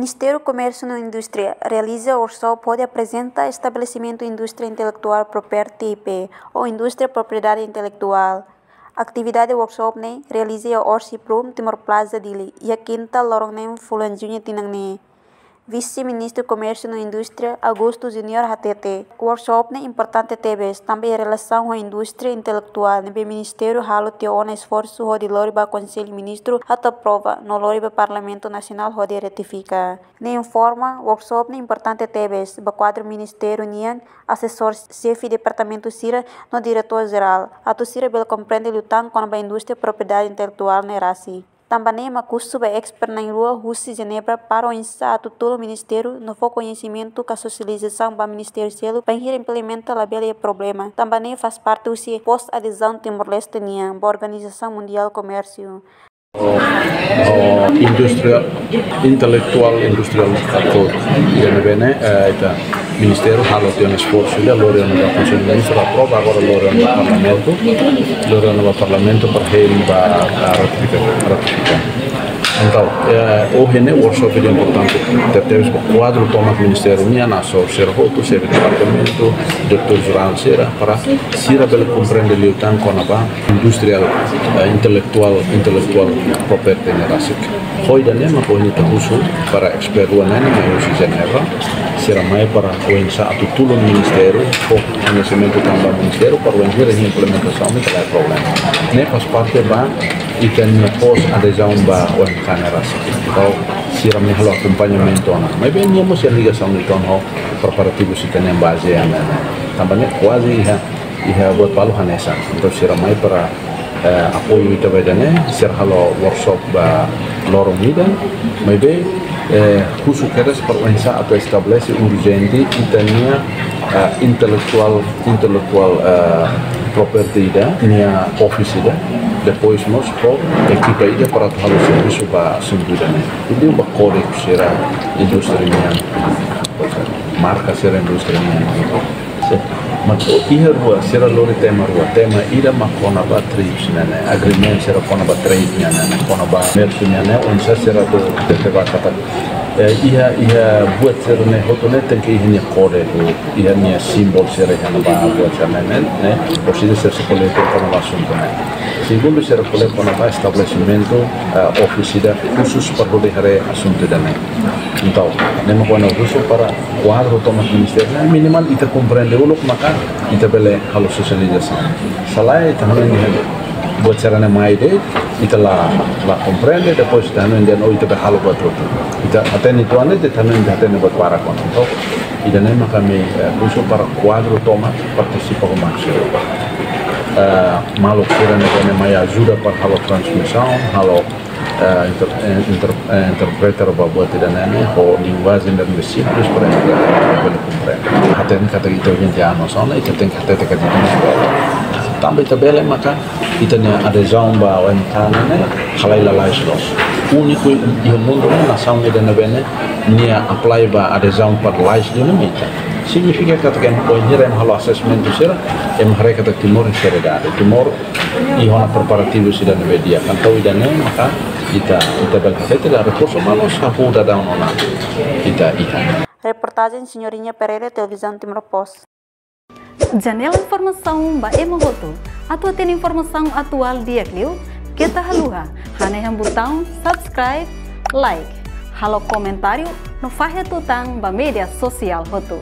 Ministério do Comércio e Indústria realiza workshop onde apresenta estabelecimento indústria intelectual property IP ou indústria propriedade intelectual. Atividade workshop ne realiza a Orsi Prum Timor Plaza Dili e a quinta lorong nem Fulan Junior Tinang ne. Vice-Ministro do Comércio e Indústria Augusto Junior HTT. Workshop ne importante TVs também em relação à indústria intelectual. Ne Ministério halo teona esforço de loriba Conselho Ministro até prova no loriba Parlamento Nacional de retifica. Ne informa workshop ne importante TVs ba quadro Ministério nian assessor chefe departamento Sira no diretor geral. Ato Sira bel compreende lutang com a indústria propriedade intelectual ne rasi. Também uma custo ba expert na rua Rússia Genebra para o insato todo o Ministério no for conhecimento que a socialização ba Ministério Selo para implementar a bela problema. Também faz parte do pós-adesão Timor-Leste nian ba Organização Mundial Comércio. Indústria intelectual industrial atau bene itu Ministério halo tem esforço de lorian da Conselho Ministro aprova agora lorian do Parlamento para ratificar. Então, hoje né workshop é importante. Temos o quadro toma do Ministério minha nação ser outro ser departamento doutor geral será para sira bela compreender o tanto com a industrial intelectual property nerasik. Hoje né mas hoje está uso para expert o né na Rússia Genebra será mais para o insa a tudo o Ministério o conhecimento também do Ministério para o a implementação não tem problema. Né faz parte ba e tem pós-adesão ba o generasi. Então, se a minha acompanhamento mas bem nós a ligação do tono preparativo se tem em base também quase ia buat palu hanesa. Então, se a mais para apoio itu bedanya, se halo workshop ba lorong midan, mas bem khusus keras perwensa atau establece urgente itania intellectual property da nia office da depois nós com equipa ida para halo serviço ba sumbudan. Itu ba kodek sera industri marca sera industri mas ia rua será lori tema ida makona ba trips nana agreement será kona ba trade nana kona ba mersu nana onsa será do teva kata ia buat será ne hotone tem que ia kode ia nia simbol será kana ba buat será ne posisi será sekolah kona ba sumpah segundo será kona ba estabelecimento oficina khusus para hari assunto dana então nem makona khusus para quadro toma ministério minimal ita compreende ulok maka ita bele halo socialização salai tahanan buat caranya mai de ita la comprende depois tahanan dia no ita halo buat outro ita aten itu ane de tahanan aten buat para kon então ida nem maka me khusus para quadro toma participa com máximo malu kira ne mai ajuda para halo transmissão halo interpreter buat tidak nani ho linguagem dan simples para ele compreender até kata kita gente ano sona itu tem kata kita também tabela maka kita nya adesão ba o entana ne halai lalai los único e o mundo nação de navene nia apply ba adesão para lais de limita significa kata kan poinir em halo assessment sira em mereka kata timor seriedade timor e hona preparativo sida media kan tahu idane maka kita berkata da recurso malos ajuda da una kita. Reportagem Senhorinha Pereira, Televisão Timor Post. Janela informação ba emohoto. Atau tem informação atual dia kliu, kita haluha. Hane yang botão subscribe, like, halo comentário no fahe tutang ba media sosial hotu.